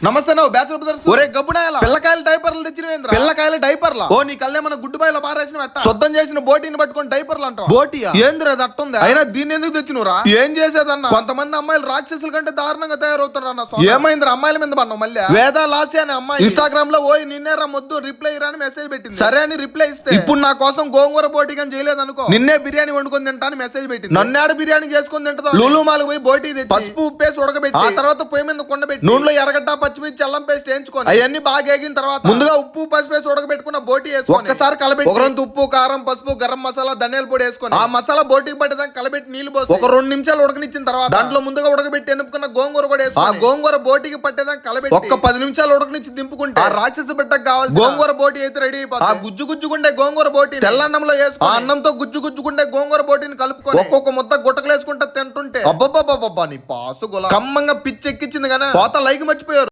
నమస్తే bachelor brothers. ఒరే గబ్బుడాయల పిల్లకాయల డైపర్లు తెచ్చినవేంద్ర? పిల్లకాయల డైపర్ల ఓ నీ కళ్ళేమన్నా గుడ్డు బాయిలో పారేసిన శుద్ధం చేసిన బోటీని పట్టుకొని డైపర్లు అంటావు? బోటియా ఏంద్ర అది అట్టుంది? అయినా దీన్ని ఎందుకు తెచ్చినవురా? ఏం చేసేదన్నా? కొంతమంది అమ్మాయిలు రాక్షసుల కంటే దారుణంగా తయారవుతారు అన్న. ఏమైంది అమ్మాయిల మీద పన్నావు? మళ్ళీ వేద లాసి అనే అమ్మాయి ఇన్స్టాగ్రామ్ లో ఓయ్ నిన్నేరా మొద్దు రిప్లై ఇరాని మెసేజ్ పెట్టింది. సరే అని రిప్లై ఇస్తే ఇప్పుడు నా కోసం గోంగూర బోటి కానీ చేయలేదు అనుకో, నిన్నే బిర్యానీ వండుకొని తింటాను మెసేజ్ పెట్టింది. నన్నేడు బిర్యానీ చేసుకొని తింటా? లూలు మాలు పోయి బోటి తెచ్చి పసుపు ఉప్పేసి ఉడకబెట్టి ఆ తర్వాత పొయ్యి మీద కొండబెట్టి నూనెలో ఎర్రగడ్డ పచ్చిమిర్చి అల్లం పేస్ట్ వేయించుకొని అవన్నీ బాగా ఎగిన తర్వాత ముందుగా ఉప్పు పసుపు వేసి ఉడకబెట్టుకున్న బోటి వేసుకొని ఒక్కసారి కలబెట్టి ఒకరంత ఉప్పు కారం పసుపు గరం మసాలా ధనియాల పొడి వేసుకొని ఆ మసాలా బోటికి పట్టేదాకా కలబెట్టి నీళ్లు పోసి ఒక 2 నిమిషాలు ఉడకనిచ్చిన తర్వాత దాంట్లో ముందుగా ఉడకబెట్టి ఎనుపుకున్న గోంగూర కూడా వేసుకొని ఆ గోంగూర బోటికి పట్టేదాకా కలబెట్టి ఒక్క 10 నిమిషాలు ఉడకనిచ్చి దింపుకుంటే ఆ రాక్షస బిడ్డకు కావాలి గోంగూర బోటి అయితే రెడీ అయిపోతుంది. ఆ గుజ్జు గుజ్జుకుండే గోంగూర బోటి తెల్లన్నంలో వేసుకొని ఆ అన్నంతో గుజ్జు గుజ్జుకుండే గోంగూర బోటిని కలుపుకొని ఒక్కొక్క ముద్ద గుట్టకలేసుకుంటా తింటుంటే అబ్బబ్బబ్బబ్బా నీ పాసు గుల కమ్మంగా పిచ్చెక్కించింది కానీ పోత లైక్ మర్చిపోయారు.